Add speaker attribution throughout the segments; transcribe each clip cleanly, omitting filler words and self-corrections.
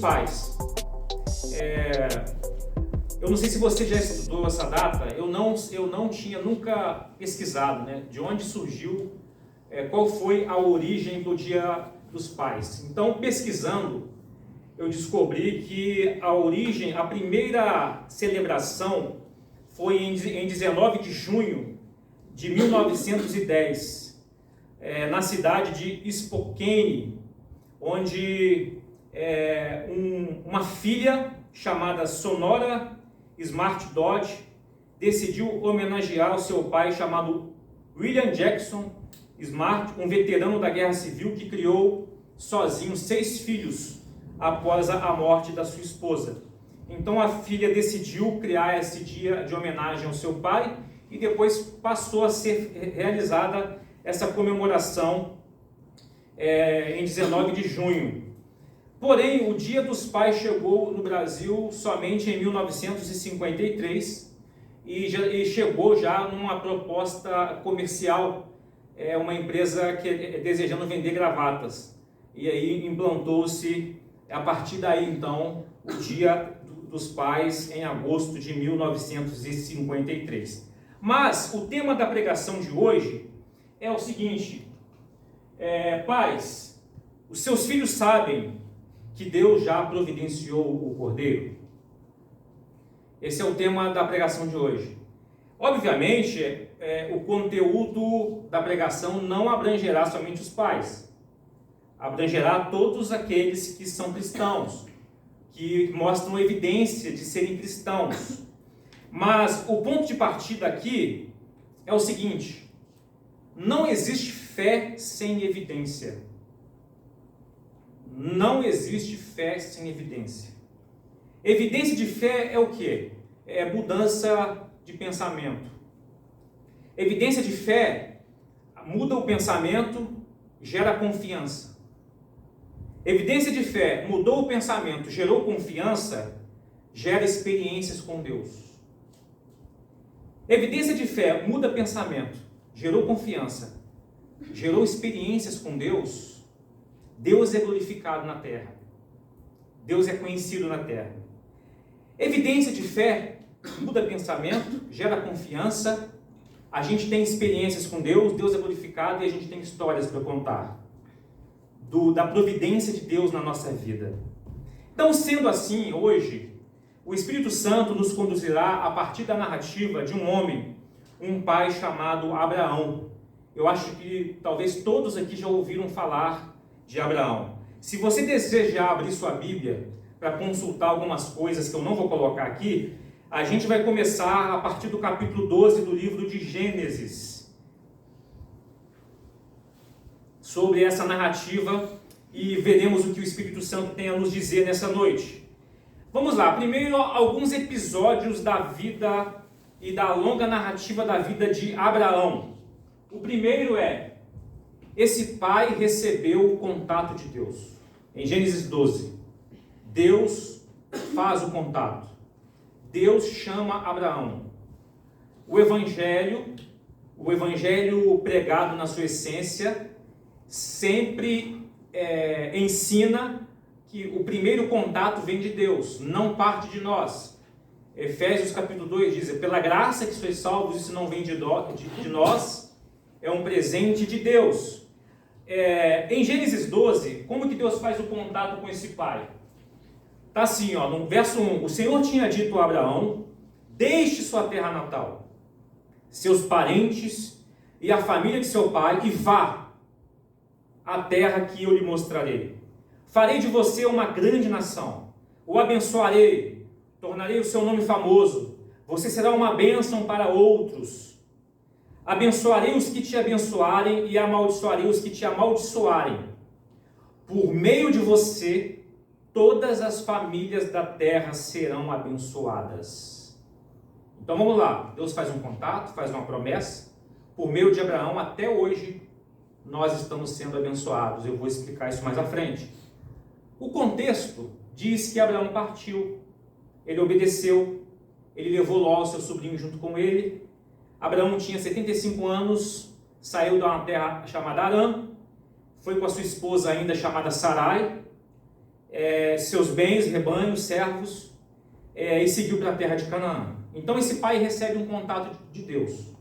Speaker 1: Pais. Eu não sei se você já estudou essa data, eu não tinha nunca pesquisado, né, de onde surgiu, qual foi a origem do Dia dos Pais. Então, pesquisando, eu descobri que a primeira celebração foi em 19 de junho de 1910, na cidade de Spokane, onde uma filha chamada Sonora Smart Dodge decidiu homenagear o seu pai chamado William Jackson Smart, um veterano da Guerra Civil que criou sozinho 6 filhos após a morte da sua esposa. Então a filha decidiu criar esse dia de homenagem ao seu pai e depois passou a ser realizada essa comemoração em 19 de junho. Porém, o Dia dos Pais chegou no Brasil somente em 1953 e chegou já numa proposta comercial, uma empresa desejando vender gravatas. E aí implantou-se, a partir daí então, o Dia dos Pais em agosto de 1953. Mas o tema da pregação de hoje é o seguinte: pais, os seus filhos sabem que Deus já providenciou o Cordeiro? Esse é o tema da pregação de hoje. Obviamente, o conteúdo da pregação não abrangerá somente os pais, abrangerá todos aqueles que são cristãos, que mostram evidência de serem cristãos. Mas o ponto de partida aqui é o seguinte: não existe fé sem evidência. Não existe fé sem evidência. Evidência de fé é o quê? É mudança de pensamento. Evidência de fé muda o pensamento, gera confiança. Evidência de fé mudou o pensamento, gerou confiança, gera experiências com Deus. Evidência de fé muda pensamento, gerou confiança, gerou experiências com Deus. Deus é glorificado na terra. Deus é conhecido na terra. Evidência de fé muda pensamento, gera confiança, a gente tem experiências com Deus, Deus é glorificado e a gente tem histórias para contar da providência de Deus na nossa vida. Então, sendo assim, hoje, o Espírito Santo nos conduzirá a partir da narrativa de um homem, um pai chamado Abraão. Eu acho que talvez todos aqui já ouviram falar de Abraão. Se você desejar abrir sua Bíblia para consultar algumas coisas que eu não vou colocar aqui, a gente vai começar a partir do capítulo 12 do livro de Gênesis, sobre essa narrativa, e veremos o que o Espírito Santo tem a nos dizer nessa noite. Vamos lá, primeiro alguns episódios da vida e da longa narrativa da vida de Abraão. O primeiro esse pai recebeu o contato de Deus. Em Gênesis 12, Deus faz o contato. Deus chama Abraão. O evangelho pregado na sua essência, sempre ensina que o primeiro contato vem de Deus, não parte de nós. Efésios capítulo 2 diz: pela graça que sois salvos, isso não vem de nós, é um presente de Deus. Em Gênesis 12, como que Deus faz o contato com esse pai? Está assim, no verso 1, o Senhor tinha dito a Abraão: deixe sua terra natal, seus parentes e a família de seu pai, e vá à terra que eu lhe mostrarei. Farei de você uma grande nação, o abençoarei, tornarei o seu nome famoso, você será uma bênção para outros. Abençoarei os que te abençoarem e amaldiçoarei os que te amaldiçoarem. Por meio de você, todas as famílias da terra serão abençoadas. Então vamos lá, Deus faz um contato, faz uma promessa. Por meio de Abraão, até hoje, nós estamos sendo abençoados. Eu vou explicar isso mais à frente. O contexto diz que Abraão partiu, ele obedeceu, ele levou Ló, seu sobrinho, junto com ele. Abraão tinha 75 anos, saiu de uma terra chamada Harã, foi com a sua esposa ainda chamada Sarai. seus bens, rebanhos, servos, e seguiu para a terra de Canaã. Então esse pai recebe um contato de Deus.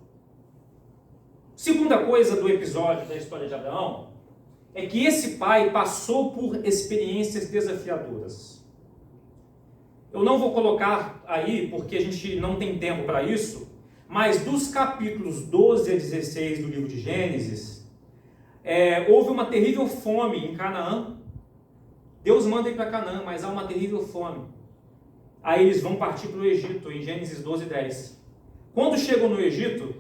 Speaker 1: Segunda coisa do episódio da história de Abraão é que esse pai passou por experiências desafiadoras. Eu não vou colocar aí, porque a gente não tem tempo para isso, mas dos capítulos 12 a 16 do livro de Gênesis, houve uma terrível fome em Canaã. Deus manda ir para Canaã, mas há uma terrível fome. Aí eles vão partir para o Egito, em Gênesis 12:10. Quando chegam no Egito,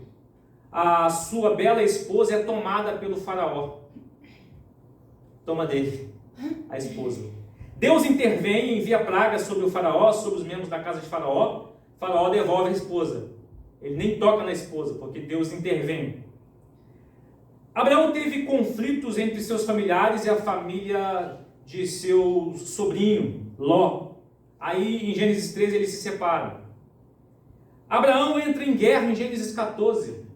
Speaker 1: a sua bela esposa é tomada pelo faraó. Toma dele, a esposa. Deus intervém e envia pragas sobre o faraó, sobre os membros da casa de faraó. Faraó devolve a esposa. Ele nem toca na esposa, porque Deus intervém. Abraão teve conflitos entre seus familiares e a família de seu sobrinho, Ló. Aí em Gênesis 13 eles se separam. Abraão entra em guerra em Gênesis 14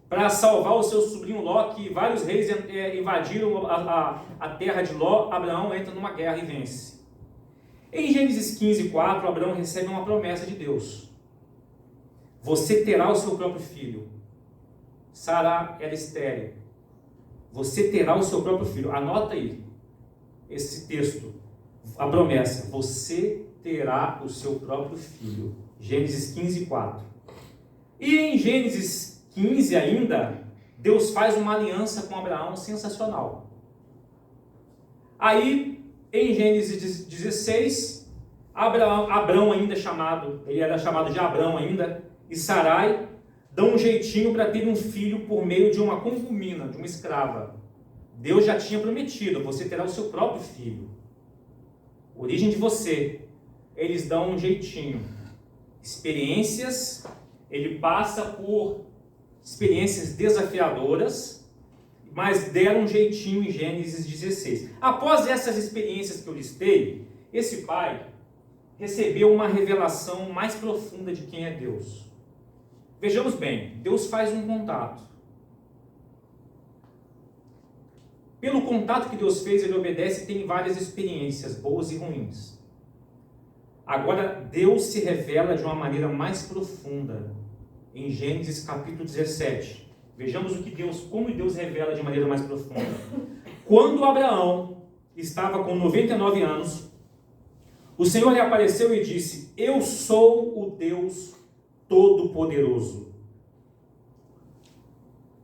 Speaker 1: para salvar o seu sobrinho Ló, que vários reis invadiram a terra de Ló. Abraão entra numa guerra e vence. Em Gênesis 15:4, Abraão recebe uma promessa de Deus. Você terá o seu próprio filho. Sara era estéril. Você terá o seu próprio filho. Anota aí esse texto, a promessa. Você terá o seu próprio filho. Gênesis 15:4. E em Gênesis 15 ainda, Deus faz uma aliança com Abraão sensacional. Aí, em Gênesis 16, Abrão ainda chamado, ele era chamado de Abrão ainda, e Sarai dão um jeitinho para ter um filho por meio de uma concubina, de uma escrava. Deus já tinha prometido, você terá o seu próprio filho. Origem de você. Eles dão um jeitinho. Experiências, ele passa por experiências desafiadoras, mas deram um jeitinho em Gênesis 16. Após essas experiências que eu listei, esse pai recebeu uma revelação mais profunda de quem é Deus. Vejamos bem, Deus faz um contato. Pelo contato que Deus fez, ele obedece e tem várias experiências, boas e ruins. Agora, Deus se revela de uma maneira mais profunda em Gênesis capítulo 17. Vejamos como Deus revela de maneira mais profunda. Quando Abraão estava com 99 anos, o Senhor lhe apareceu e disse: Eu sou o Deus Todo-Poderoso.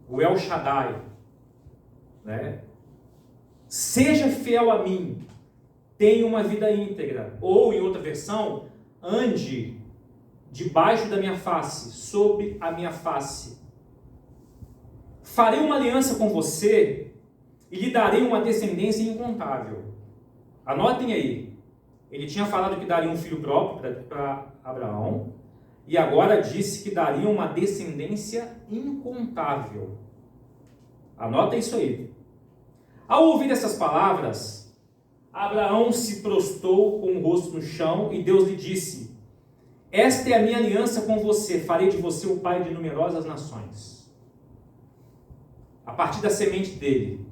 Speaker 1: O El Shaddai, né? Seja fiel a mim, tenha uma vida íntegra. Ou, em outra versão, ande debaixo da minha face, sob a minha face. Farei uma aliança com você e lhe darei uma descendência incontável. Anotem aí. Ele tinha falado que daria um filho próprio para Abraão, e agora disse que daria uma descendência incontável. Anota isso aí. Ao ouvir essas palavras, Abraão se prostrou com o rosto no chão e Deus lhe disse: Esta é a minha aliança com você, farei de você o pai de numerosas nações. A partir da semente dele.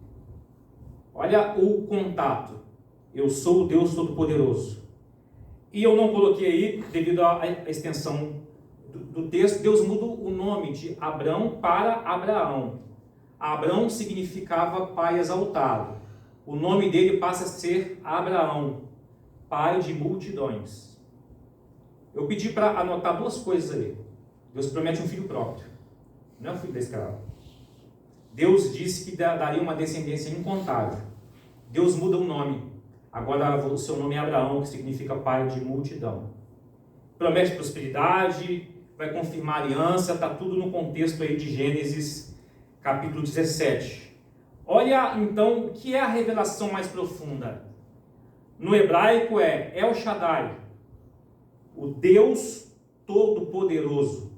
Speaker 1: Olha o contato. Eu sou o Deus Todo-Poderoso. E eu não coloquei aí, devido à extensão do texto, Deus muda o nome de Abrão para Abraão. Abrão significava pai exaltado. O nome dele passa a ser Abraão, pai de multidões. Eu pedi para anotar duas coisas aí. Deus promete um filho próprio, não é um filho da escrava. Deus disse que daria uma descendência incontável. Deus muda o nome. Agora o seu nome é Abraão, que significa pai de multidão. Promete prosperidade, vai confirmar a aliança, está tudo no contexto aí de Gênesis capítulo 17. Olha então o que é a revelação mais profunda. No hebraico é El Shaddai, o Deus Todo-Poderoso.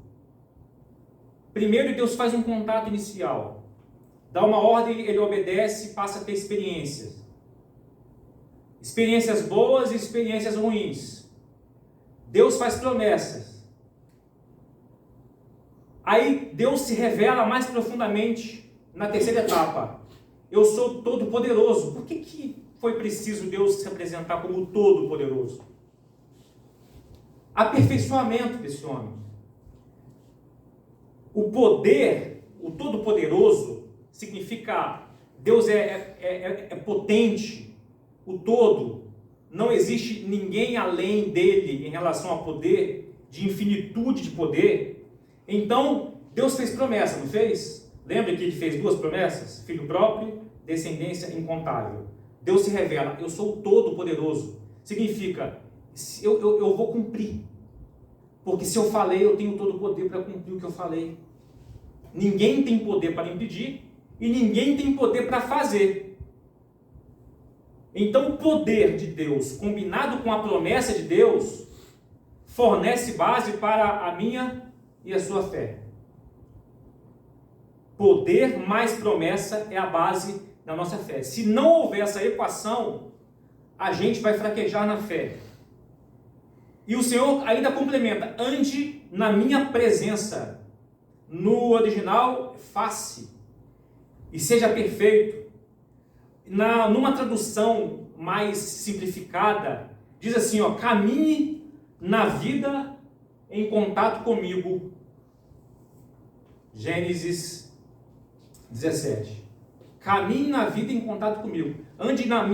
Speaker 1: Primeiro Deus faz um contato inicial. Dá uma ordem, ele obedece e passa a ter experiências. Experiências boas e experiências ruins. Deus faz promessas. Aí Deus se revela mais profundamente na terceira etapa. Eu sou todo poderoso. Por que foi preciso Deus se apresentar como o Todo-Poderoso? Aperfeiçoamento desse homem. O poder, o Todo-Poderoso, significa Deus é potente, o todo. Não existe ninguém além dele em relação a poder, de infinitude de poder. Então, Deus fez promessa, não fez? Lembra que ele fez duas promessas? Filho próprio, descendência incontável. Deus se revela, eu sou o Todo-Poderoso. Significa, eu vou cumprir. Porque se eu falei, eu tenho todo o poder para cumprir o que eu falei. Ninguém tem poder para impedir e ninguém tem poder para fazer. Então o poder de Deus, combinado com a promessa de Deus, fornece base para a minha e a sua fé. Poder mais promessa é a base da nossa fé. Se não houver essa equação, a gente vai fraquejar na fé. E o Senhor ainda complementa, ande na minha presença. No original, face. E seja perfeito. Numa tradução mais simplificada, diz assim, caminhe na vida em contato comigo. Gênesis 17. Caminhe na vida em contato comigo. Ande na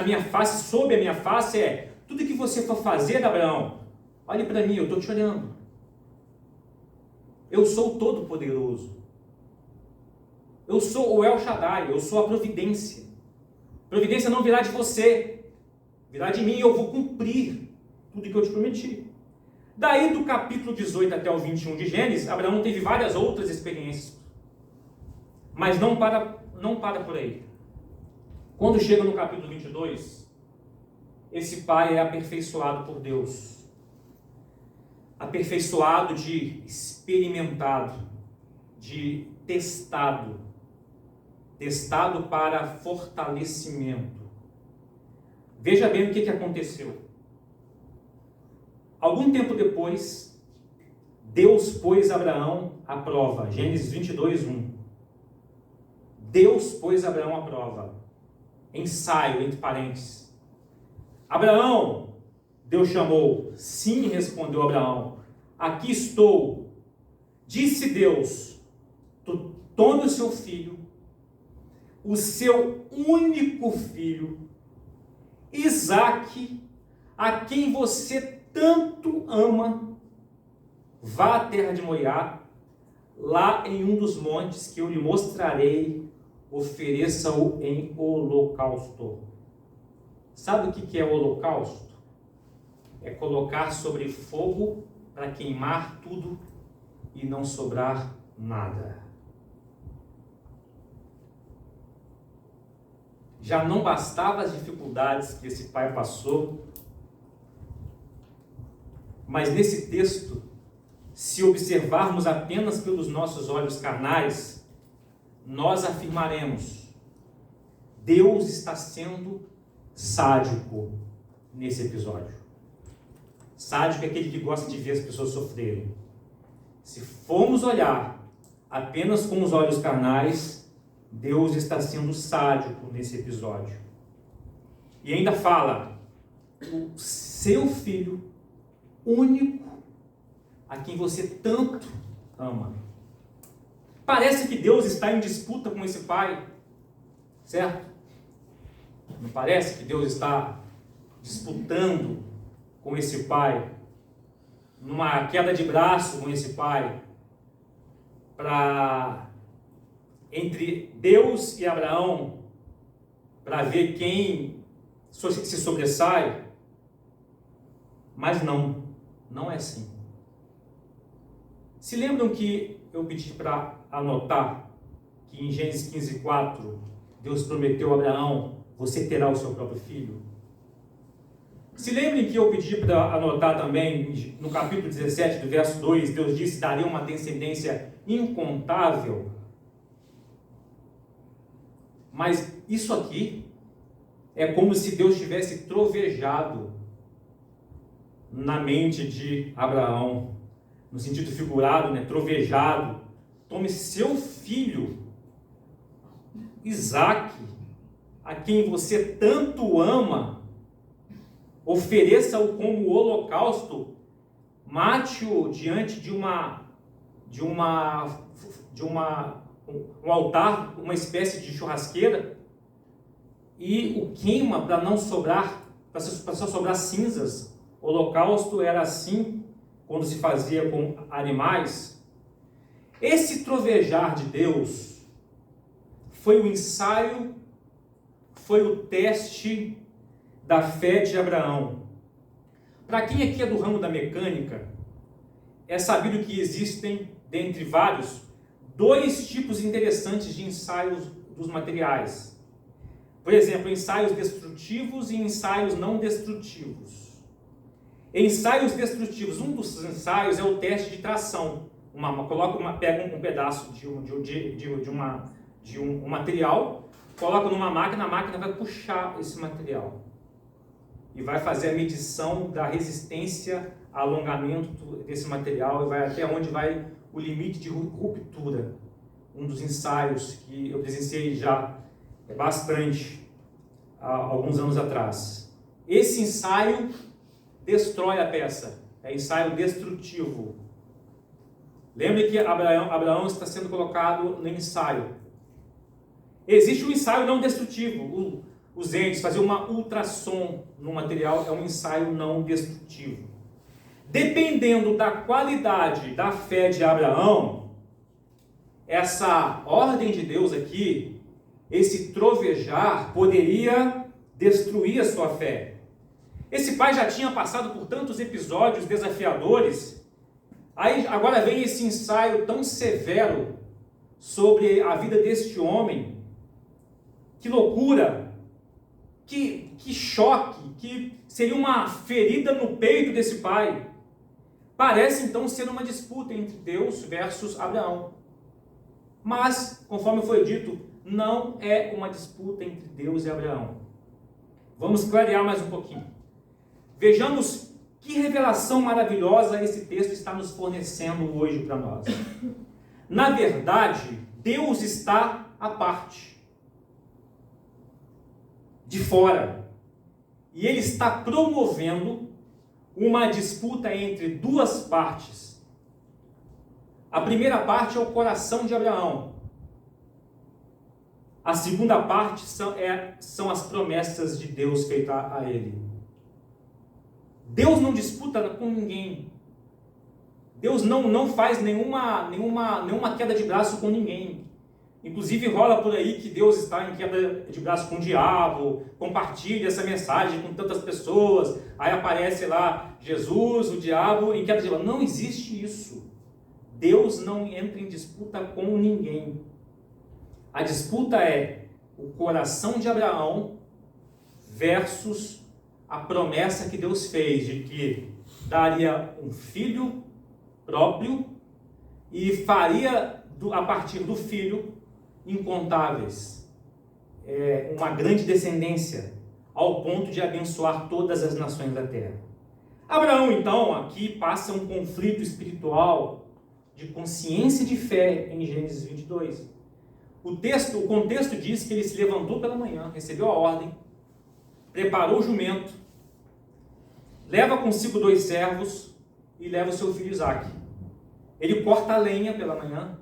Speaker 1: minha face, sob a minha face, tudo que você for fazer, Abraão, olhe para mim, eu estou te olhando. Eu sou o Todo-Poderoso. Eu sou o El Shaddai, eu sou a providência. Providência não virá de você, virá de mim, eu vou cumprir tudo que eu te prometi. Daí do capítulo 18 até o 21 de Gênesis, Abraão teve várias outras experiências. Mas não para por aí. Quando chega no capítulo 22, esse pai é aperfeiçoado por Deus. Aperfeiçoado de experimentado, de testado. Testado para fortalecimento. Veja bem o que aconteceu. Algum tempo depois, Deus pôs Abraão à prova. Gênesis 22, 1. Deus pôs Abraão à prova. Ensaio, entre parênteses. Abraão, Deus chamou. Sim, respondeu Abraão. Aqui estou. Disse Deus, tu tome o seu filho, o seu único filho, Isaque, a quem você tanto ama, vá à terra de Moriá, lá em um dos montes que eu lhe mostrarei, ofereça-o em holocausto. Sabe o que é o holocausto? É colocar sobre fogo para queimar tudo e não sobrar nada. Já não bastava as dificuldades que esse pai passou, mas nesse texto, se observarmos apenas pelos nossos olhos carnais, nós afirmaremos: Deus está sendo sádico nesse episódio. Sádico é aquele que gosta de ver as pessoas sofrerem. Se formos olhar apenas com os olhos carnais, Deus está sendo sádico nesse episódio. E ainda fala, o seu filho único, a quem você tanto ama. Parece que Deus está em disputa com esse pai, certo? Não parece que Deus está disputando com esse pai, numa queda de braço com esse pai, entre Deus e Abraão, para ver quem se sobressai? Mas não é assim. Se lembram que eu pedi para anotar que em Gênesis 15:4 Deus prometeu a Abraão: você terá o seu próprio filho? Se lembrem que eu pedi para anotar também, no capítulo 17, do verso 2, Deus disse: darei uma descendência incontável. Mas isso aqui é como se Deus tivesse trovejado na mente de Abraão, no sentido figurado, trovejado. Tome seu filho, Isaque, a quem você tanto ama, ofereça-o como holocausto, mate-o diante de um altar, uma espécie de churrasqueira, e o queima para não sobrar, para só sobrar cinzas. O holocausto era assim quando se fazia com animais. Esse trovejar de Deus foi o ensaio, foi o teste da fé de Abraão. Para quem aqui é do ramo da mecânica, é sabido que existem, dentre vários, dois tipos interessantes de ensaios dos materiais. Por exemplo, ensaios destrutivos e ensaios não destrutivos. Ensaios destrutivos, um dos ensaios é o teste de tração. Pega um pedaço de um material, coloca numa máquina, a máquina vai puxar esse material e vai fazer a medição da resistência, alongamento desse material, e vai até onde vai o limite de ruptura. Um dos ensaios que eu presenciei já bastante há alguns anos atrás. Esse ensaio destrói a peça, é ensaio destrutivo. Lembre que Abraão está sendo colocado no ensaio. Existe um ensaio não destrutivo. Os entes, fazer uma ultrassom no material é um ensaio não destrutivo. Dependendo da qualidade da fé de Abraão, essa ordem de Deus aqui, esse trovejar, poderia destruir a sua fé. Esse pai já tinha passado por tantos episódios desafiadores, aí agora vem esse ensaio tão severo sobre a vida deste homem. Que loucura, que choque, que seria uma ferida no peito desse pai. Parece então ser uma disputa entre Deus versus Abraão. Mas, conforme foi dito, não é uma disputa entre Deus e Abraão. Vamos clarear mais um pouquinho. Vejamos que revelação maravilhosa esse texto está nos fornecendo hoje para nós. Na verdade, Deus está à parte, de fora, e Ele está promovendo uma disputa entre duas partes. A primeira parte é o coração de Abraão. A segunda parte são as promessas de Deus feitas a ele. Deus não disputa com ninguém. Deus não faz nenhuma queda de braço com ninguém. Inclusive rola por aí que Deus está em queda de braço com o diabo, compartilha essa mensagem com tantas pessoas, aí aparece lá Jesus, o diabo, em queda de braço. Não existe isso. Deus não entra em disputa com ninguém. A disputa é o coração de Abraão versus a promessa que Deus fez de que daria um filho próprio e faria a partir do filho incontáveis, uma grande descendência, ao ponto de abençoar todas as nações da terra. Abraão, então, aqui passa um conflito espiritual de consciência de fé em Gênesis 22. O contexto diz que ele se levantou pela manhã, recebeu a ordem, preparou o jumento, leva consigo 2 servos e leva o seu filho Isaque. Ele corta a lenha pela manhã,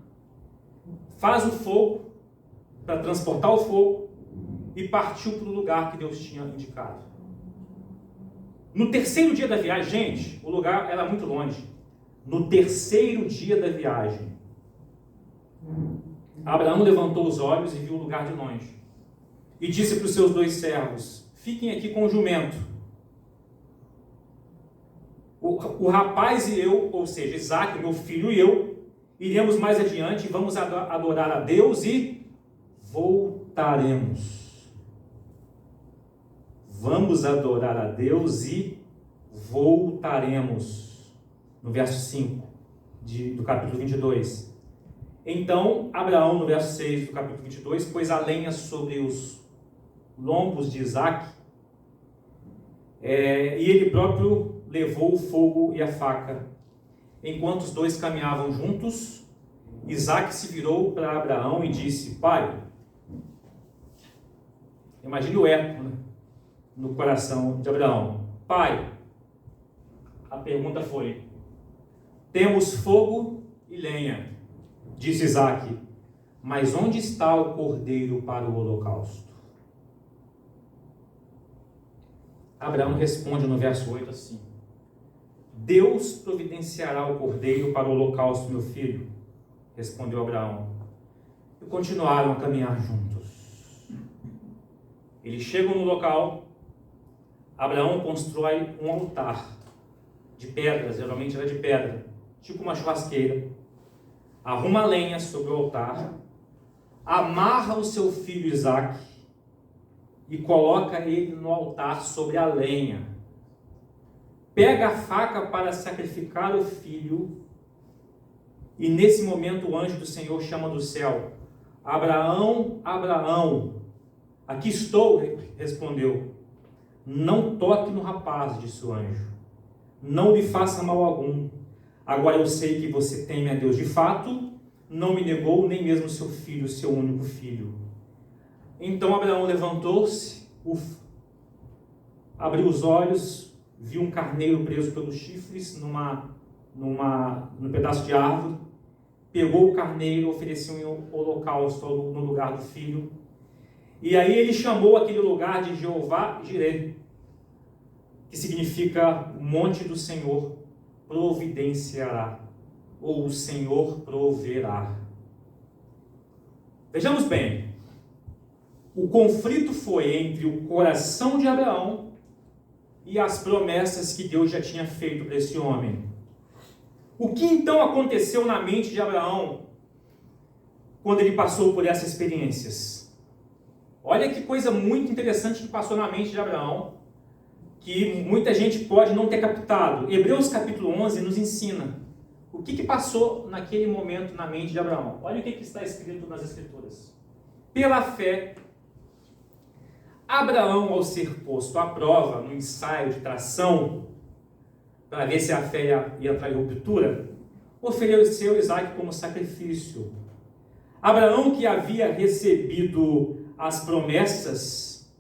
Speaker 1: faz o fogo para transportar o fogo e partiu para o lugar que Deus tinha indicado. No terceiro dia da viagem, gente, o lugar era muito longe. No terceiro dia da viagem, Abraão levantou os olhos e viu o lugar de longe. E disse para os seus 2 servos: fiquem aqui com o jumento. O rapaz e eu, ou seja, Isaque, meu filho e eu, iremos mais adiante, vamos adorar a Deus e voltaremos. Vamos adorar a Deus e voltaremos. No verso 5 do capítulo 22. Então, Abraão, no verso 6 do capítulo 22, pôs a lenha sobre os lombos de Isaque, e ele próprio levou o fogo e a faca. Enquanto os 2 caminhavam juntos, Isaque se virou para Abraão e disse: Pai, Imagine o eco, né, no coração de Abraão. Pai, a pergunta foi: temos fogo e lenha, disse Isaque, mas onde está o cordeiro para o holocausto? Abraão responde no verso 8 assim: Deus providenciará o cordeiro para o holocausto, meu filho, respondeu Abraão. E continuaram a caminhar juntos. Eles chegam no local. Abraão constrói um altar de pedras, geralmente era de pedra, tipo uma churrasqueira. Arruma lenha sobre o altar, amarra o seu filho Isaque e coloca ele no altar sobre a lenha. Pega a faca para sacrificar o filho, e nesse momento o anjo do Senhor chama do céu: Abraão, Abraão. Aqui estou, respondeu. Não toque no rapaz, disse o anjo. Não lhe faça mal algum. Agora eu sei que você teme a Deus. De fato, não me negou nem mesmo seu filho, seu único filho. Então Abraão levantou-se, abriu os olhos, viu um carneiro preso pelos chifres num pedaço de árvore, pegou o carneiro, ofereceu um holocausto no lugar do filho. E aí ele chamou aquele lugar de Jeová Jireh, que significa monte do Senhor providenciará, ou o Senhor proverá. Vejamos bem, o conflito foi entre o coração de Abraão e as promessas que Deus já tinha feito para esse homem. O que então aconteceu na mente de Abraão quando ele passou por essas experiências? Olha que coisa muito interessante que passou na mente de Abraão, que muita gente pode não ter captado. Hebreus capítulo 11 nos ensina o que passou naquele momento na mente de Abraão. Olha o que está escrito nas Escrituras. Pela fé, Abraão, ao ser posto à prova no ensaio de tração, para ver se a fé ia trair ruptura, ofereceu Isaque como sacrifício. Abraão, que havia recebido as promessas,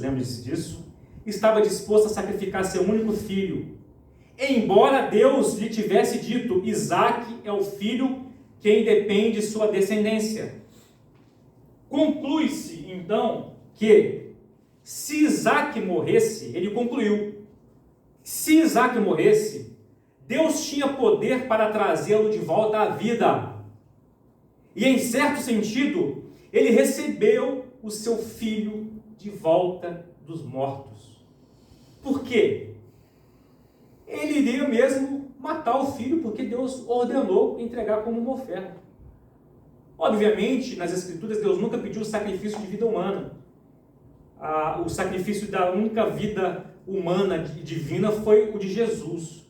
Speaker 1: lembre-se disso, estava disposto a sacrificar seu único filho. Embora Deus lhe tivesse dito: Isaque é o filho quem depende de sua descendência. Conclui-se, então, que se Isaque morresse, ele concluiu, se Isaque morresse, Deus tinha poder para trazê-lo de volta à vida. E em certo sentido, ele recebeu o seu filho de volta dos mortos. Por quê? Ele iria mesmo matar o filho, porque Deus ordenou entregar como uma oferta. Obviamente, nas Escrituras, Deus nunca pediu o sacrifício de vida humana. O sacrifício da única vida humana e divina foi o de Jesus.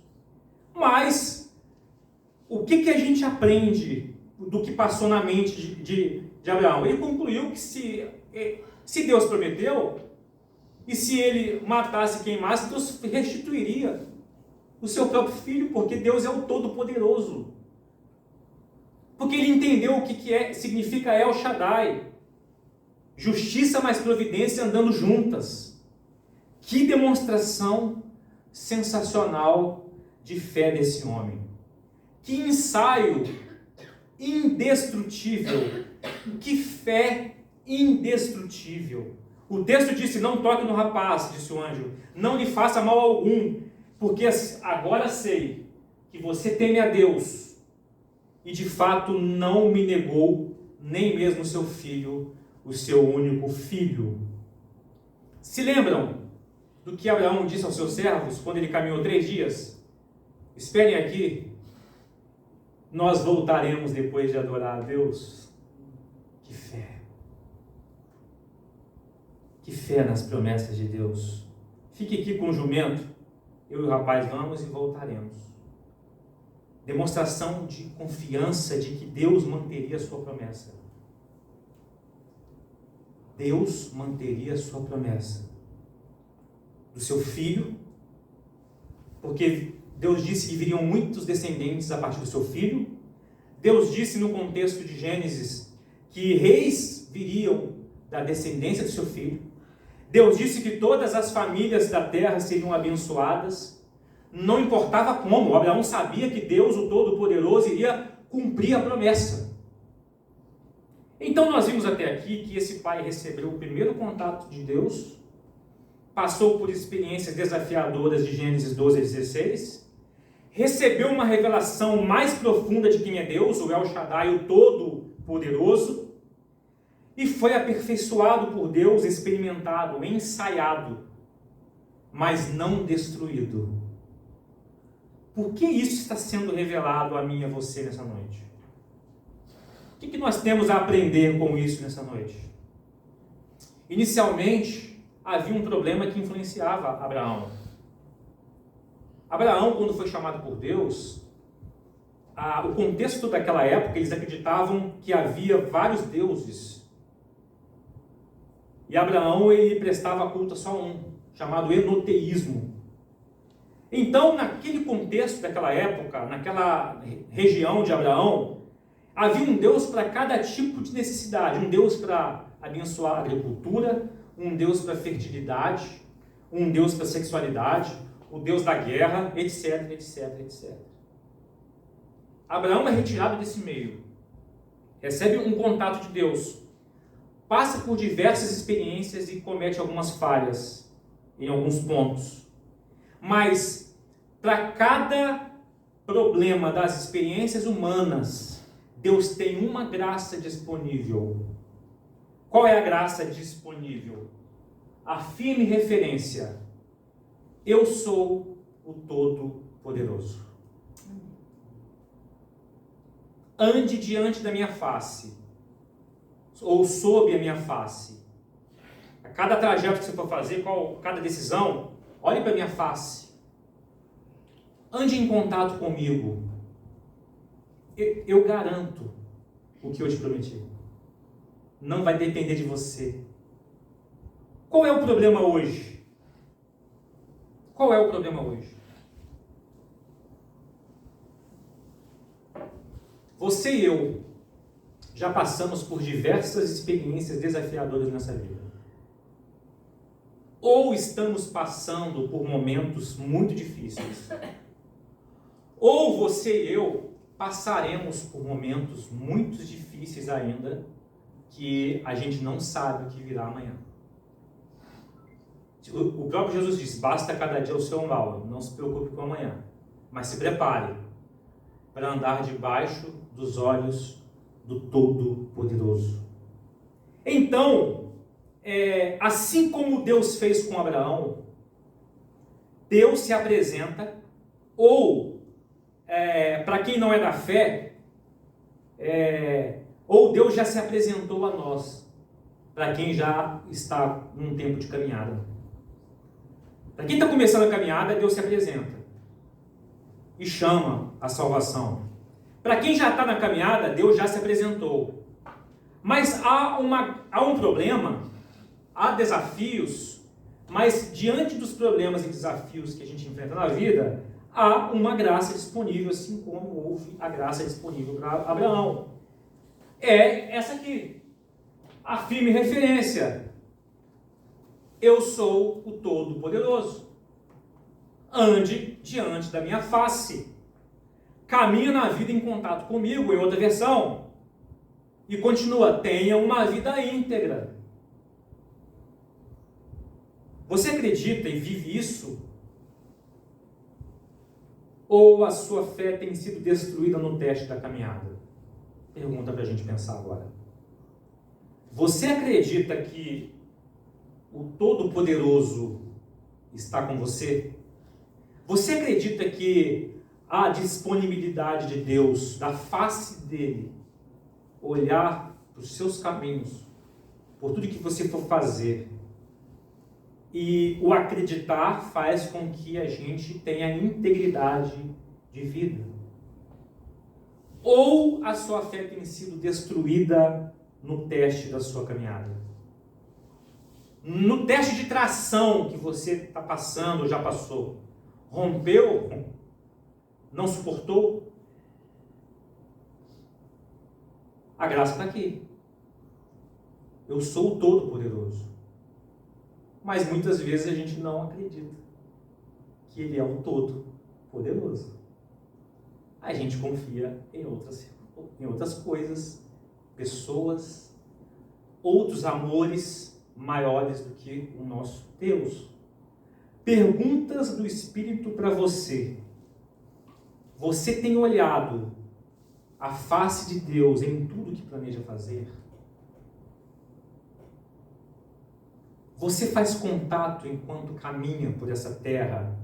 Speaker 1: Mas, o que a gente aprende do que passou na mente de Abraão? Ele concluiu que se Deus prometeu, e se ele matasse e queimasse, Deus restituiria o seu próprio filho, porque Deus é o Todo-Poderoso. Porque ele entendeu o que significa El Shaddai. Justiça mais providência andando juntas. Que demonstração sensacional de fé desse homem. Que ensaio indestrutível. Que fé indestrutível. O texto disse: não toque no rapaz, disse o anjo, não lhe faça mal algum, porque agora sei que você teme a Deus e de fato não me negou nem mesmo seu filho, o seu único filho. Se lembram do que Abraão disse aos seus servos quando ele caminhou 3 dias? Esperem aqui, nós voltaremos depois de adorar a Deus. Que fé! Que fé nas promessas de Deus. Fique aqui com o jumento, eu e o rapaz vamos e voltaremos. Demonstração de confiança de que Deus manteria a sua promessa. Deus manteria a sua promessa. Do seu filho, porque Deus disse que viriam muitos descendentes a partir do seu filho. Deus disse no contexto de Gênesis que reis viriam da descendência do seu filho. Deus disse que todas as famílias da terra seriam abençoadas. Não importava como, Abraão sabia que Deus, o Todo-Poderoso, iria cumprir a promessa. Então nós vimos até aqui que esse pai recebeu o primeiro contato de Deus, passou por experiências desafiadoras de Gênesis 12 a 16, recebeu uma revelação mais profunda de quem é Deus, o El Shaddai, o Todo-Poderoso, e foi aperfeiçoado por Deus, experimentado, ensaiado, mas não destruído. Por que isso está sendo revelado a mim e a você nessa noite? O que nós temos a aprender com isso nessa noite? Inicialmente, havia um problema que influenciava Abraão. Abraão, quando foi chamado por Deus, o contexto daquela época, eles acreditavam que havia vários deuses. E Abraão, ele prestava culto a só um, chamado enoteísmo. Então, naquele contexto daquela época, naquela região de Abraão, havia um Deus para cada tipo de necessidade. Um Deus para abençoar a agricultura, um Deus para a fertilidade, um Deus para a sexualidade, o Deus da guerra, etc, etc, etc. Abraão é retirado desse meio, recebe um contato de Deus, passa por diversas experiências e comete algumas falhas em alguns pontos. Mas, para cada problema das experiências humanas, Deus tem uma graça disponível. Qual é a graça disponível? A firme referência: eu sou o Todo-Poderoso. Ande diante da minha face, ou sob a minha face. A cada trajeto que você for fazer, cada decisão, olhe para a minha face. Ande em contato comigo. Eu garanto o que eu te prometi. Não vai depender de você. Qual é o problema hoje? Qual é o problema hoje? Você e eu já passamos por diversas experiências desafiadoras nessa vida. Ou estamos passando por momentos muito difíceis, ou você e eu passaremos por momentos muito difíceis ainda, que a gente não sabe o que virá amanhã. O próprio Jesus diz: basta cada dia o seu mal, não se preocupe com amanhã, mas se prepare para andar debaixo dos olhos do Todo-Poderoso. Então, assim como Deus fez com Abraão, Deus se apresenta, ou para quem não é da fé, ou Deus já se apresentou a nós, para quem já está num tempo de caminhada. Para quem está começando a caminhada, Deus se apresenta e chama a salvação. Para quem já está na caminhada, Deus já se apresentou. Mas há um problema, há desafios, mas diante dos problemas e desafios que a gente enfrenta na vida, há uma graça disponível, assim como houve a graça disponível para Abraão. É essa aqui, a firme referência: eu sou o Todo-Poderoso. Ande diante da minha face. Caminha na vida em contato comigo, em outra versão. E continua: tenha uma vida íntegra. Você acredita e vive isso? Ou a sua fé tem sido destruída no teste da caminhada? Pergunta para a gente pensar agora. Você acredita que o Todo-Poderoso está com você? Você acredita que a disponibilidade de Deus, da face dele, olhar para os seus caminhos, por tudo que você for fazer, e o acreditar faz com que a gente tenha integridade de vida? Ou a sua fé tem sido destruída no teste da sua caminhada? No teste de tração que você está passando, já passou, rompeu? Não suportou? A graça está aqui. eu sou o Todo-Poderoso. Mas muitas vezes a gente não acredita que Ele é o Todo-Poderoso. A gente confia em outras coisas, pessoas, outros amores maiores do que o nosso Deus. Perguntas do Espírito para você. Você tem olhado a face de Deus em tudo que planeja fazer? Você faz contato enquanto caminha por essa terra?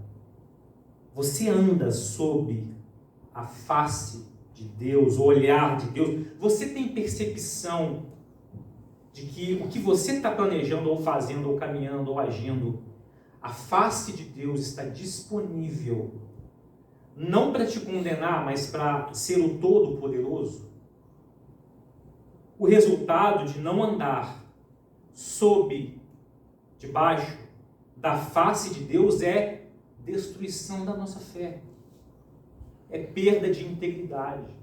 Speaker 1: Você anda sob a face de Deus, o olhar de Deus? Você tem percepção de que o que você está planejando, ou fazendo, ou caminhando, ou agindo, a face de Deus está disponível, não para te condenar, mas para ser o Todo-Poderoso? O resultado de não andar debaixo da face de Deus é destruição da nossa fé. É perda de integridade.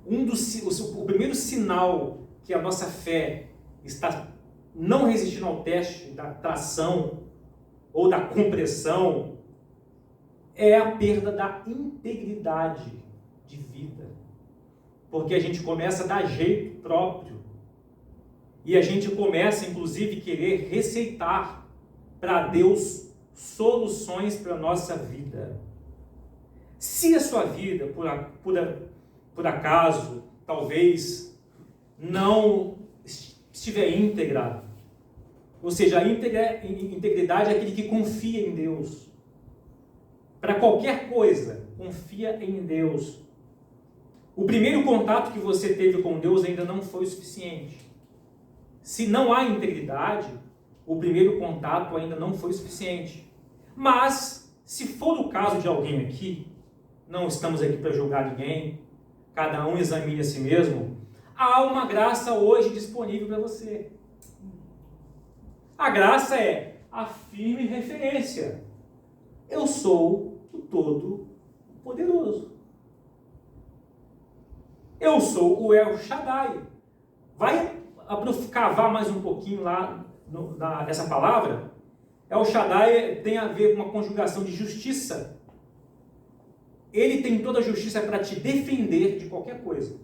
Speaker 1: O primeiro sinal que a nossa fé está não resistindo ao teste da tração ou da compressão é a perda da integridade de vida. Porque a gente começa a dar jeito próprio. E a gente começa, inclusive, a querer receitar para Deus soluções para a nossa vida. Se a sua vida, por acaso, talvez, não estiver íntegra, ou seja, a integridade é aquele que confia em Deus. Para qualquer coisa, confia em Deus. O primeiro contato que você teve com Deus ainda não foi o suficiente. Se não há integridade, o primeiro contato ainda não foi o suficiente. Mas, se for o caso de alguém aqui, não estamos aqui para julgar ninguém, cada um examine a si mesmo, há uma graça hoje disponível para você. A graça é a firme referência. Eu sou o Todo-Poderoso. Eu sou o El Shaddai. Vai cavar mais um pouquinho lá nessa palavra. El Shaddai tem a ver com uma conjugação de justiça. Ele tem toda a justiça para te defender de qualquer coisa.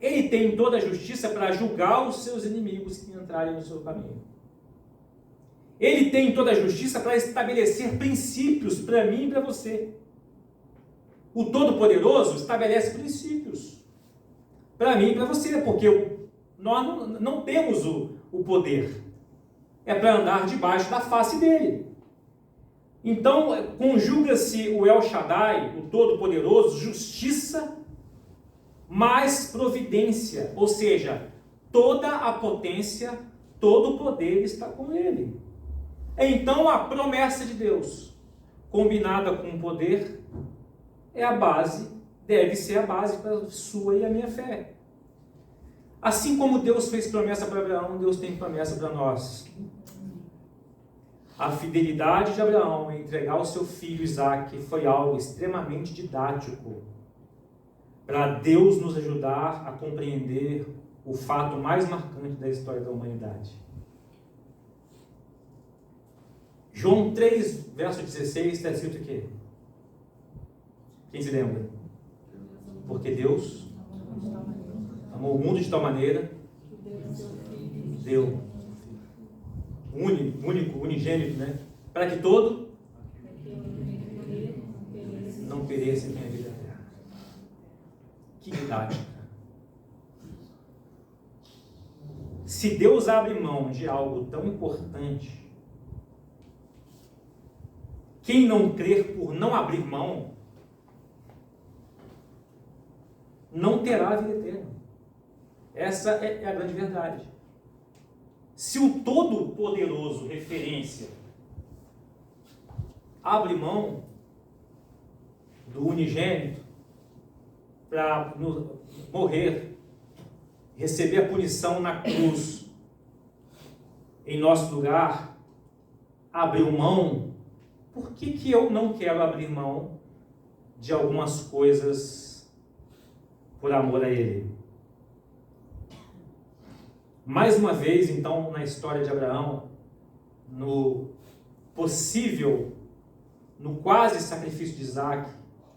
Speaker 1: Ele tem toda a justiça para julgar os seus inimigos que entrarem no seu caminho. Ele tem toda a justiça para estabelecer princípios para mim e para você. O Todo-Poderoso estabelece princípios para mim e para você, porque nós não temos o poder. É para andar debaixo da face dele. Então, conjuga-se o El Shaddai, o Todo-Poderoso, justiça mais providência, ou seja, toda a potência, todo o poder está com ele. Então, a promessa de Deus, combinada com o poder, é a base, deve ser a base para a sua e a minha fé. Assim como Deus fez promessa para Abraão, Deus tem promessa para nós. A fidelidade de Abraão em entregar o seu filho Isaque foi algo extremamente didático para Deus nos ajudar a compreender o fato mais marcante da história da humanidade. João 3, verso 16, está escrito o quê? Quem se lembra? Porque Deus amou o mundo de tal maneira, deu único, unigênito, né? Para que todo não pereça e tenha vida eterna. Que didática. Se Deus abre mão de algo tão importante, quem não crer por não abrir mão, não terá a vida eterna. Essa é a grande verdade. Se o Todo-Poderoso, referência, abre mão do unigênito para morrer, receber a punição na cruz em nosso lugar, abriu mão, por que eu não quero abrir mão de algumas coisas por amor a Ele? Mais uma vez, então, na história de Abraão, no possível, no quase sacrifício de Isaac,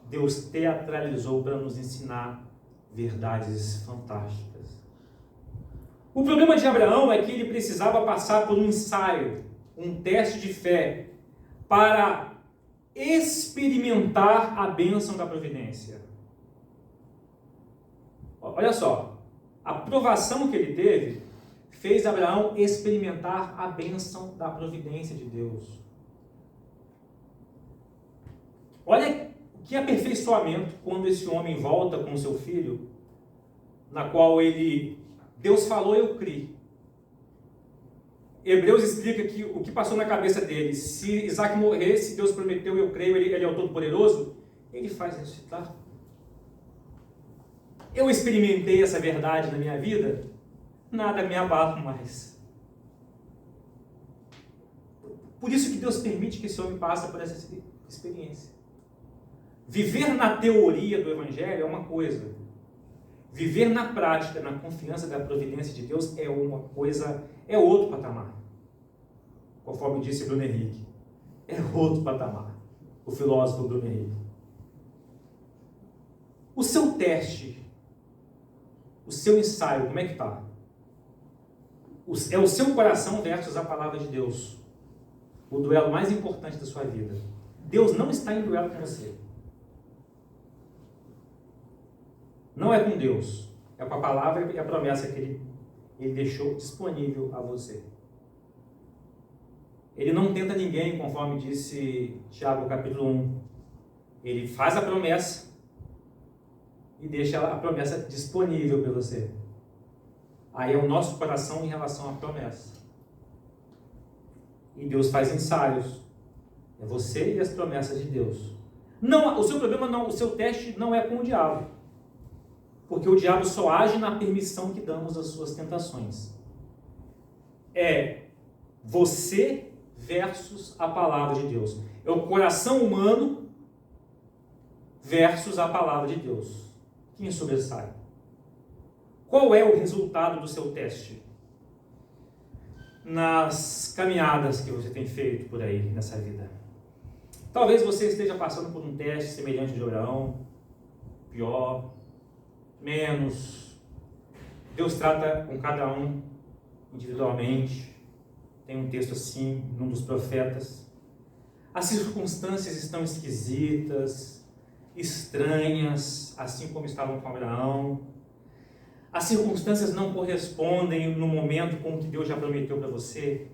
Speaker 1: Deus teatralizou para nos ensinar verdades fantásticas. O problema de Abraão é que ele precisava passar por um ensaio, um teste de fé, para experimentar a bênção da providência. Olha só, a provação que ele teve fez Abraão experimentar a bênção da providência de Deus. Olha que aperfeiçoamento quando esse homem volta com seu filho, na qual Deus falou, eu criei. Hebreus explica que o que passou na cabeça dele, se Isaac morresse, Deus prometeu, eu creio, ele é o Todo-Poderoso, ele faz ressuscitar. Eu experimentei essa verdade na minha vida, nada me abala mais. Por isso que Deus permite que esse homem passe por essa experiência. Viver na teoria do Evangelho é uma coisa. Viver na prática, na confiança da providência de Deus é uma coisa, é outro patamar. Conforme disse Bruno Henrique, é outro patamar. O filósofo Bruno Henrique. O seu teste, o seu ensaio, como é que está? É o seu coração versus a palavra de Deus. O duelo mais importante da sua vida. Deus não está em duelo com você. Não é com Deus, é com a palavra e a promessa que ele deixou disponível a você. Ele não tenta ninguém, conforme disse Tiago capítulo 1. Ele faz a promessa e deixa a promessa disponível para você. Aí é o nosso coração em relação à promessa. E Deus faz ensaios. É você e as promessas de Deus. Não, o seu problema não, o seu teste não é com o diabo. Porque o diabo só age na permissão que damos às suas tentações. É você versus a palavra de Deus. É o coração humano versus a palavra de Deus. Quem sobressai? Qual é o resultado do seu teste? Nas caminhadas que você tem feito por aí nessa vida. Talvez você esteja passando por um teste semelhante de Abraão, pior, menos. Deus trata com cada um individualmente. Tem um texto assim, num dos profetas. As circunstâncias estão esquisitas, estranhas, assim como estavam com Abraão. As circunstâncias não correspondem no momento com o que Deus já prometeu para você.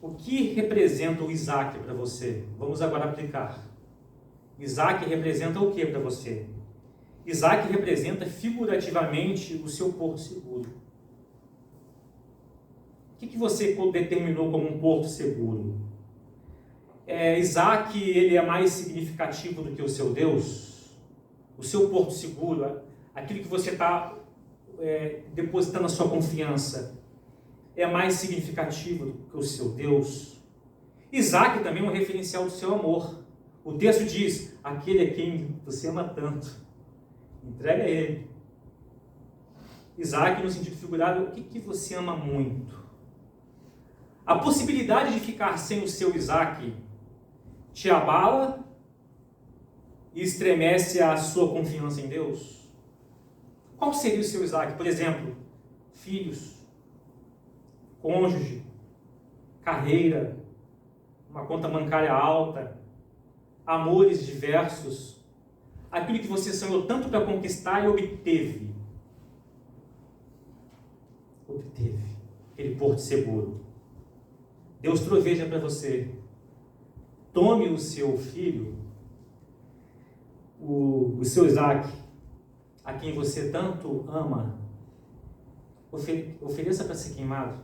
Speaker 1: O que representa o Isaac para você? Vamos agora aplicar. Isaac representa o que para você? Isaac representa figurativamente o seu porto seguro. O que você determinou como um porto seguro? Isaac, ele é mais significativo do que o seu Deus? O seu porto seguro, aquilo que você está depositando a sua confiança, é mais significativo do que o seu Deus? Isaac também é um referencial do seu amor. O texto diz, aquele a quem você ama tanto, entrega a ele. Isaac, no sentido figurado, o que você ama muito? A possibilidade de ficar sem o seu Isaac te abala e estremece a sua confiança em Deus? Qual seria o seu Isaac? Por exemplo, filhos, cônjuge, carreira, uma conta bancária alta, amores diversos, aquilo que você sonhou tanto para conquistar e obteve. Aquele porto seguro. Deus troveja para você. Tome o seu filho, o seu Isaac, a quem você tanto ama, ofereça para ser queimado.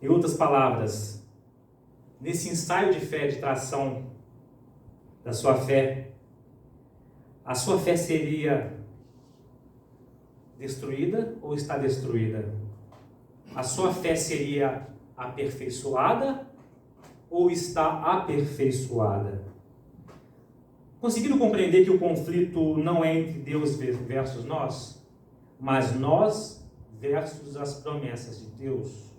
Speaker 1: Em outras palavras, nesse ensaio de fé, de tração da sua fé, a sua fé seria destruída ou está destruída? A sua fé seria aperfeiçoada ou está aperfeiçoada? Conseguiram compreender que o conflito não é entre Deus versus nós, mas nós versus as promessas de Deus.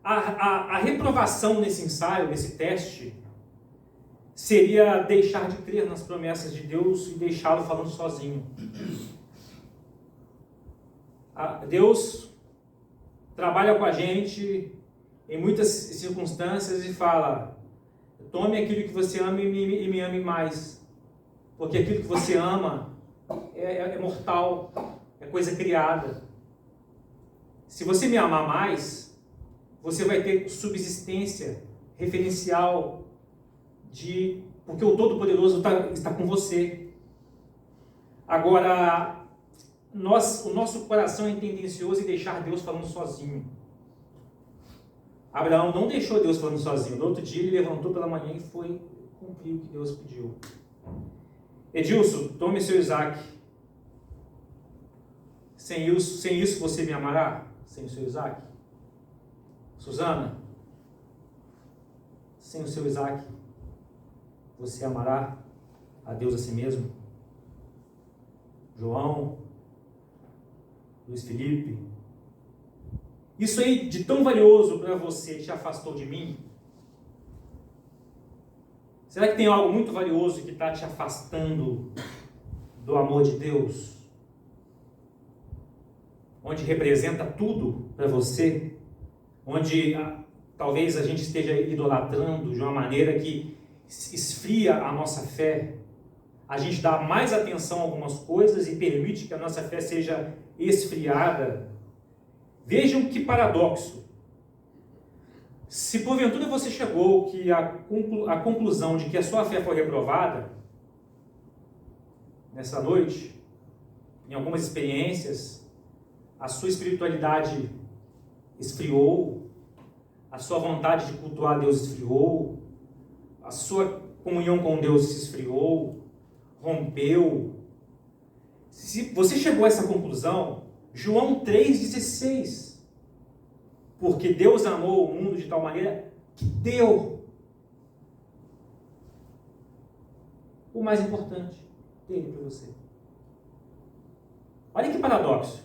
Speaker 1: A reprovação nesse ensaio, nesse teste, seria deixar de crer nas promessas de Deus e deixá-lo falando sozinho. Deus trabalha com a gente em muitas circunstâncias e fala: tome aquilo que você ama e me ame mais, porque aquilo que você ama é mortal, é coisa criada. Se você me amar mais, você vai ter subsistência referencial porque o Todo-Poderoso está com você. Agora, o nosso coração é tendencioso em deixar Deus falando sozinho. Abraão não deixou Deus falando sozinho. No outro dia ele levantou pela manhã e foi cumprir o que Deus pediu. Edilson, tome seu Isaac. Sem isso você me amará? Sem o seu Isaac? Suzana, sem o seu Isaac, você amará a Deus a si mesmo? João, Luiz Felipe, isso aí de tão valioso para você te afastou de mim? Será que tem algo muito valioso que está te afastando do amor de Deus? Onde representa tudo para você? Onde talvez a gente esteja idolatrando de uma maneira que esfria a nossa fé. A gente dá mais atenção a algumas coisas e permite que a nossa fé seja esfriada. Vejam que paradoxo. Se porventura você chegou à conclusão de que a sua fé foi reprovada, nessa noite, em algumas experiências, a sua espiritualidade esfriou, a sua vontade de cultuar a Deus esfriou, a sua comunhão com Deus se esfriou, rompeu. Se você chegou a essa conclusão, João 3,16, porque Deus amou o mundo de tal maneira que deu o mais importante dele para você. Olha que paradoxo.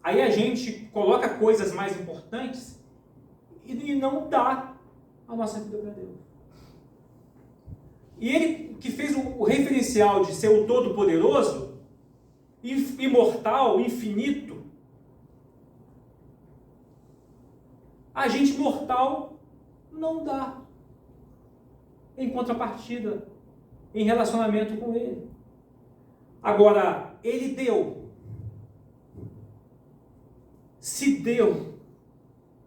Speaker 1: Aí a gente coloca coisas mais importantes e não dá a nossa vida para Deus. E ele que fez o referencial de ser o Todo-Poderoso, imortal, infinito, a gente mortal não dá em contrapartida, em relacionamento com ele. Agora, ele deu. Se deu,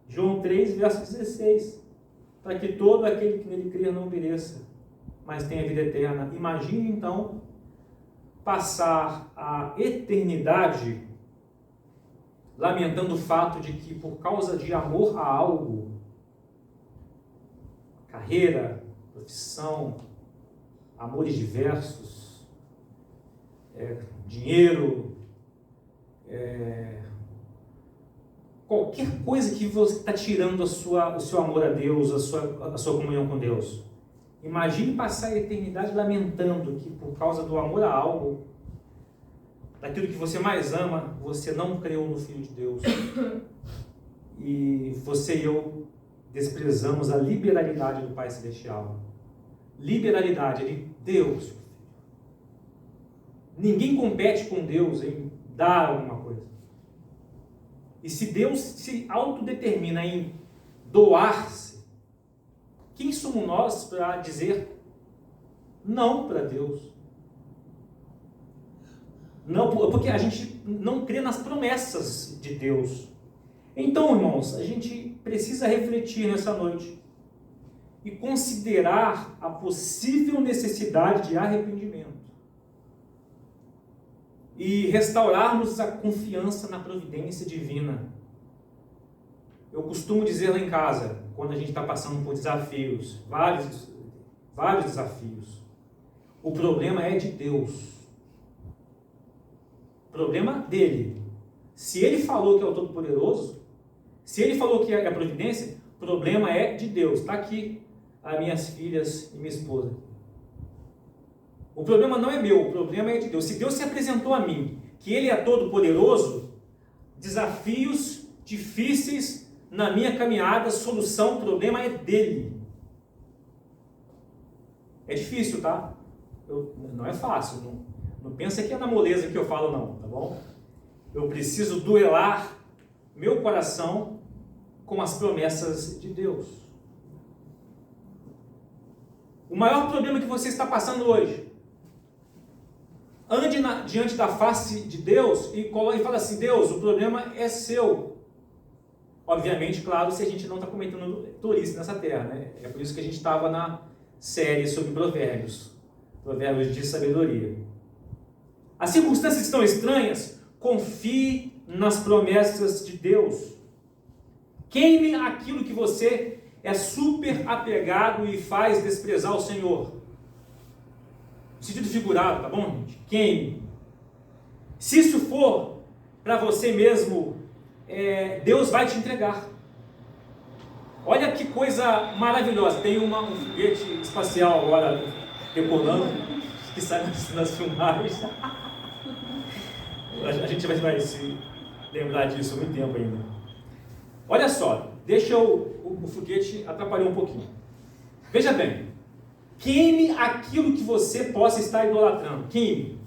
Speaker 1: João 3, verso 16, para que todo aquele que nele crer não pereça, mas tenha vida eterna. Imagine então passar a eternidade lamentando o fato de que por causa de amor a algo, carreira, profissão, amores diversos, dinheiro, qualquer coisa que você está tirando o seu amor a Deus, a sua comunhão com Deus. Imagine passar a eternidade lamentando que por causa do amor a algo, daquilo que você mais ama, você não creu no Filho de Deus. E você e eu desprezamos a liberalidade do Pai Celestial. Liberalidade, Ele deu o seu Filho. Ninguém compete com Deus em dar alguma coisa. E se Deus se autodetermina em doar-se, quem somos nós para dizer não para Deus? Não, porque a gente não crê nas promessas de Deus. Então, irmãos, a gente precisa refletir nessa noite e considerar a possível necessidade de arrependimento e restaurarmos a confiança na providência divina. Eu costumo dizer lá em casa, quando a gente está passando por desafios, vários desafios, o problema é de Deus. O problema dele. Se ele falou que é o Todo-Poderoso, se ele falou que é a providência, o problema é de Deus. Está aqui as minhas filhas e minha esposa. O problema não é meu, o problema é de Deus. Se Deus se apresentou a mim que Ele é todo poderoso, desafios difíceis na minha caminhada, solução, problema é dele. É difícil, tá? Não é fácil. Não pensa que é na moleza que eu falo, não, tá bom? Eu preciso duelar meu coração com as promessas de Deus. O maior problema que você está passando hoje, ande diante da face de Deus e fala assim: Deus, o problema é seu. Obviamente, claro, se a gente não está cometendo tolice nessa terra, né? É por isso que a gente estava na série sobre provérbios de sabedoria. As circunstâncias estão estranhas? Confie nas promessas de Deus. Queime aquilo que você é super apegado e faz desprezar o Senhor. No sentido figurado, tá bom, gente? Queime. Se isso for para você mesmo, Deus vai te entregar. Olha que coisa maravilhosa. Tem um foguete espacial agora decolando, que sai nas filmagens. A gente vai se lembrar disso há muito tempo ainda. Olha só, deixa o foguete atrapalhar um pouquinho. Veja bem, queime aquilo que você possa estar idolatrando. Queime.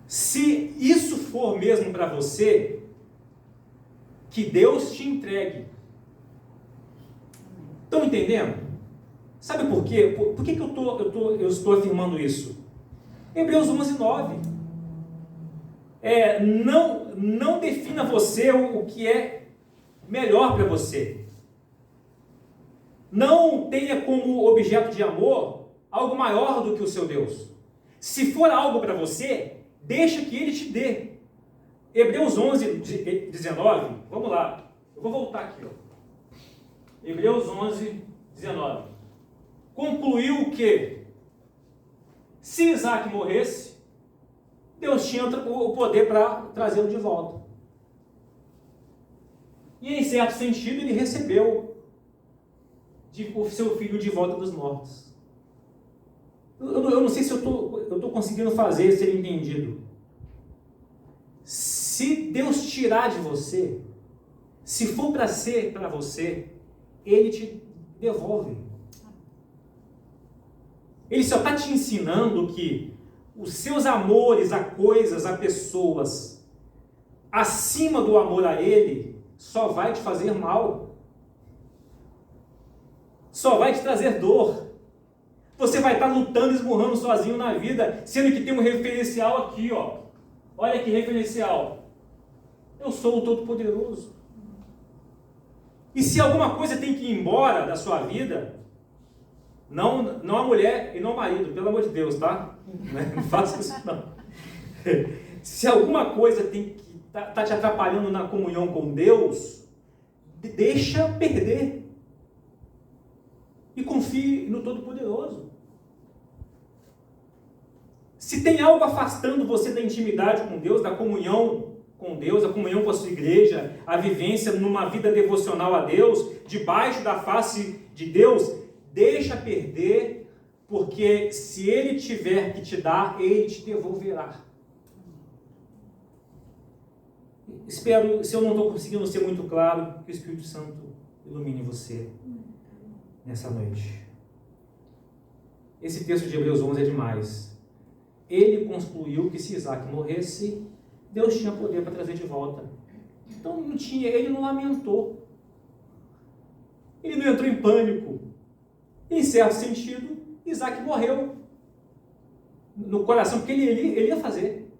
Speaker 1: Se isso for mesmo para você, que Deus te entregue. Estão entendendo? Sabe por quê? Por que eu estou afirmando isso? Hebreus 11:9. Não defina você o que é melhor para você. Não tenha como objeto de amor algo maior do que o seu Deus. Se for algo para você, deixa que Ele te dê. Hebreus 11:19. Vamos lá. Eu vou voltar aqui. Hebreus 11:19. Concluiu que, se Isaac morresse, Deus tinha o poder para trazê-lo de volta. E em certo sentido ele recebeu o seu filho de volta dos mortos. Eu não sei se eu estou conseguindo fazer ser entendido. Se Deus tirar de você, se for para ser para você, Ele te devolve. Ele só está te ensinando que os seus amores a coisas, a pessoas, acima do amor a Ele, só vai te fazer mal. Só vai te trazer dor. Você vai estar lutando, esmurrando sozinho na vida, sendo que tem um referencial aqui, ó. Olha que referencial. Eu sou o Todo-Poderoso. E se alguma coisa tem que ir embora da sua vida, não a mulher e não o marido, pelo amor de Deus, tá? Não faça isso não. Se alguma coisa tem que tá te atrapalhando na comunhão com Deus, deixa perder. E confie no Todo-Poderoso. Se tem algo afastando você da intimidade com Deus, da comunhão com Deus, a comunhão com a sua igreja, a vivência numa vida devocional a Deus, debaixo da face de Deus, deixa perder, porque se Ele tiver que te dar, Ele te devolverá. Espero, se eu não estou conseguindo ser muito claro, que o Espírito Santo ilumine você nessa noite. Esse texto de Hebreus 11 é demais. Ele concluiu que se Isaac morresse, Deus tinha poder para trazer de volta. Então ele não lamentou. Ele não entrou em pânico. Em certo sentido, Isaac morreu no coração, porque ele ia fazer.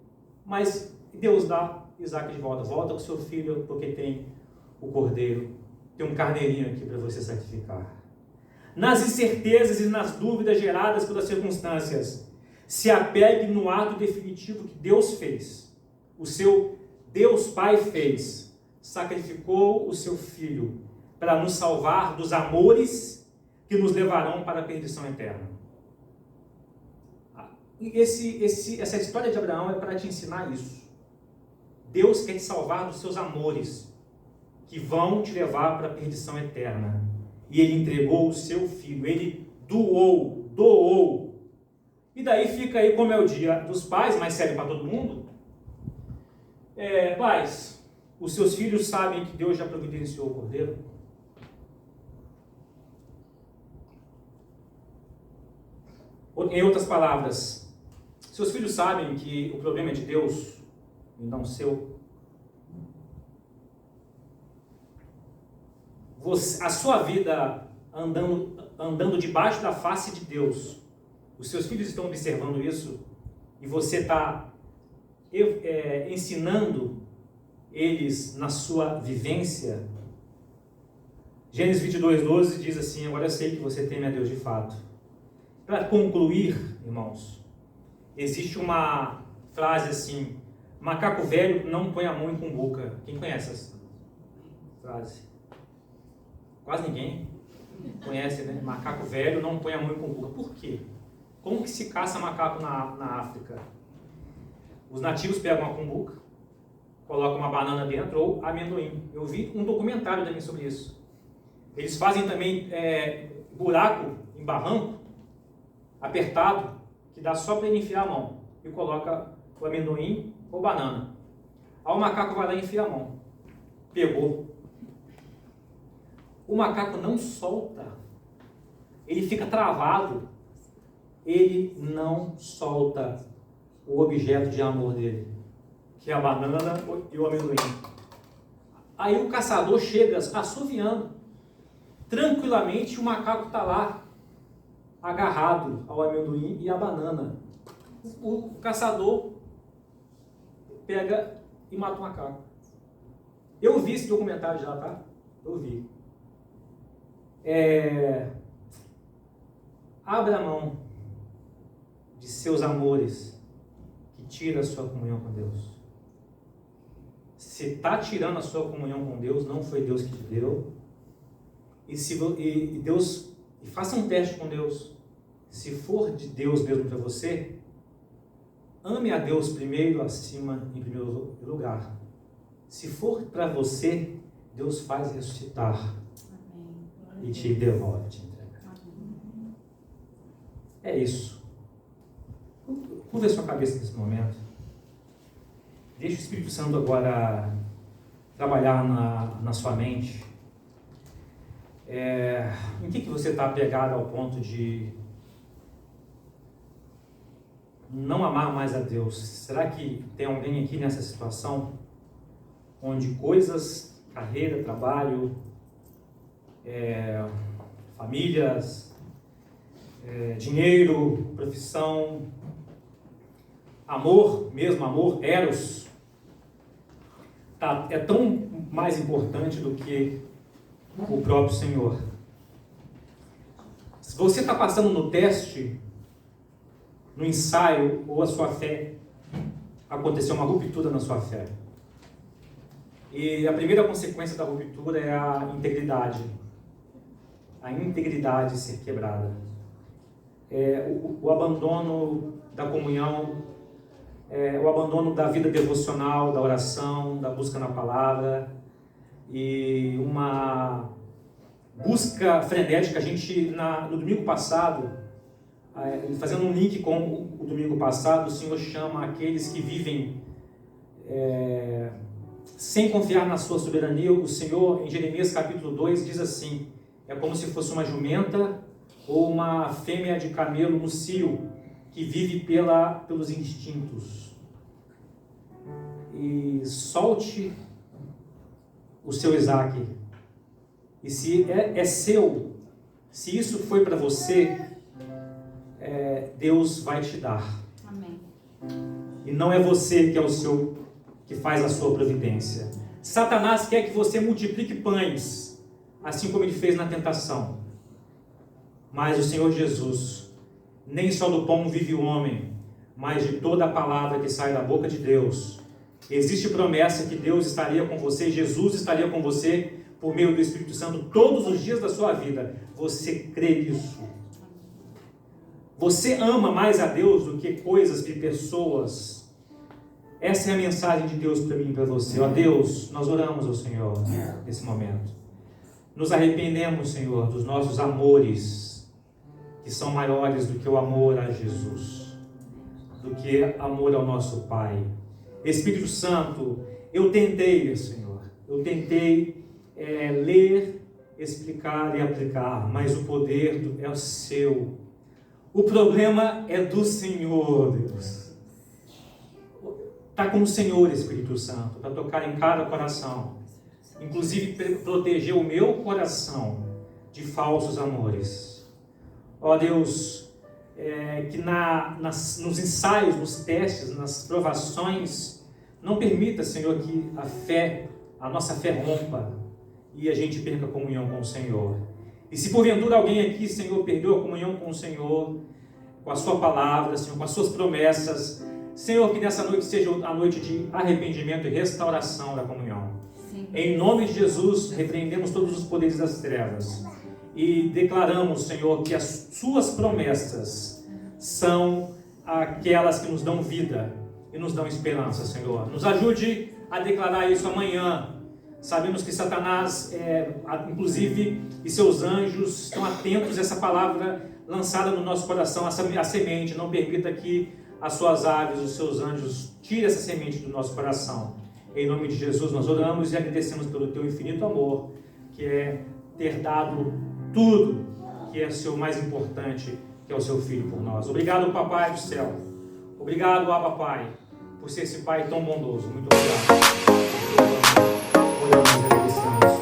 Speaker 1: Mas Deus dá Isaac de volta. Volta com seu filho, porque tem o cordeiro. Tem um carneirinho aqui para você sacrificar. Nas incertezas e nas dúvidas geradas pelas circunstâncias, se apegue no ato definitivo que Deus fez. O seu Deus Pai fez. Sacrificou o seu Filho para nos salvar dos amores que nos levarão para a perdição eterna. Essa história de Abraão é para te ensinar isso. Deus quer te salvar dos seus amores que vão te levar para a perdição eterna. E Ele entregou o seu Filho. Ele doou. E daí fica aí, como é o dia dos pais, mas serve para todo mundo, Pais, os seus filhos sabem que Deus já providenciou o cordeiro? Em outras palavras, seus filhos sabem que o problema é de Deus e não seu? A sua vida andando debaixo da face de Deus, os seus filhos estão observando isso e você está ensinando eles na sua vivência? Gênesis 22:12 diz assim: agora eu sei que você teme a Deus de fato. Para concluir, irmãos, existe uma frase assim: macaco velho não põe a mão em cumbuca. Quem conhece essa frase? Quase ninguém conhece, né? Macaco velho não põe a mão em cumbuca. Por quê? Como que se caça macaco na África? Os nativos pegam uma cumbuca, colocam uma banana dentro ou amendoim. Eu vi um documentário também sobre isso. Eles fazem também buraco em barranco, apertado, que dá só para ele enfiar a mão. E coloca o amendoim ou banana. Aí o macaco vai lá e enfia a mão. Pegou. O macaco não solta. Ele fica travado. Ele não solta o objeto de amor dele, que é a banana e o amendoim. Aí o caçador chega assoviando. Tranquilamente o macaco está lá, agarrado ao amendoim e à banana. O caçador pega e mata o macaco. Eu vi esse documentário já, tá? Eu vi. Abra mão de seus amores que tira a sua comunhão com Deus. Se está tirando a sua comunhão com Deus, não foi Deus que te deu. E faça um teste com Deus. Se for de Deus mesmo para você, ame a Deus primeiro, em primeiro lugar. Se for para você, Deus faz ressuscitar. Amém. E te devolve, te entrega. Amém. É isso. Curva a sua cabeça nesse momento. Deixa o Espírito Santo agora trabalhar na sua mente. Em que você está apegado ao ponto de não amar mais a Deus? Será que tem alguém aqui nessa situação onde coisas, carreira, trabalho, famílias, dinheiro, profissão, amor, eros, é tão mais importante do que o próprio Senhor? Se você está passando no teste, no ensaio, ou a sua fé, aconteceu uma ruptura na sua fé. E a primeira consequência da ruptura é a integridade. A integridade ser quebrada. O abandono da comunhão, o abandono da vida devocional, da oração, da busca na palavra, e uma busca frenética. A gente, no domingo passado, fazendo um link com o domingo passado, o Senhor chama aqueles que vivem sem confiar na sua soberania. O Senhor, em Jeremias capítulo 2, diz assim: é como se fosse uma jumenta ou uma fêmea de camelo no cio, que vive pelos instintos. E solte o seu Isaac. E se é seu, se isso foi para você, Deus vai te dar. Amém. E não é você que faz a sua providência. Satanás quer que você multiplique pães, assim como ele fez na tentação. Mas o Senhor Jesus, nem só do pão vive o homem, mas de toda a palavra que sai da boca de Deus. Existe promessa que Deus estaria com você, Jesus estaria com você por meio do Espírito Santo todos os dias da sua vida. Você crê nisso? Você ama mais a Deus do que coisas e pessoas? Essa é a mensagem de Deus para mim e para você. Ó Deus, nós oramos ao Senhor nesse momento. Nos arrependemos, Senhor, dos nossos amores, que são maiores do que o amor a Jesus, do que amor ao nosso Pai. Espírito Santo, eu tentei, Senhor, eu tentei ler, explicar e aplicar, mas o poder é o seu. O problema é do Senhor, Deus. Está com o Senhor, Espírito Santo, para tocar em cada coração, inclusive proteger o meu coração de falsos amores. Ó Deus, que nos ensaios, nos testes, nas provações, não permita, Senhor, que a nossa fé rompa e a gente perca a comunhão com o Senhor. E se porventura alguém aqui, Senhor, perdeu a comunhão com o Senhor, com a sua palavra, Senhor, com as suas promessas, Senhor, que nessa noite seja a noite de arrependimento e restauração da comunhão. Sim. Em nome de Jesus, repreendemos todos os poderes das trevas e declaramos, Senhor, que as suas promessas são aquelas que nos dão vida e nos dão esperança, Senhor. Nos ajude a declarar isso amanhã. Sabemos que Satanás, inclusive, e seus anjos estão atentos a essa palavra lançada no nosso coração, a semente. Não permita que as suas aves, os seus anjos, tirem essa semente do nosso coração. Em nome de Jesus nós oramos e agradecemos pelo teu infinito amor, que é ter dado tudo, que é o seu mais importante, que é o seu Filho por nós. Obrigado, Papai do céu. Obrigado, Abba Pai, por ser esse Pai tão bondoso. Muito obrigado. Oramos e agradecemos.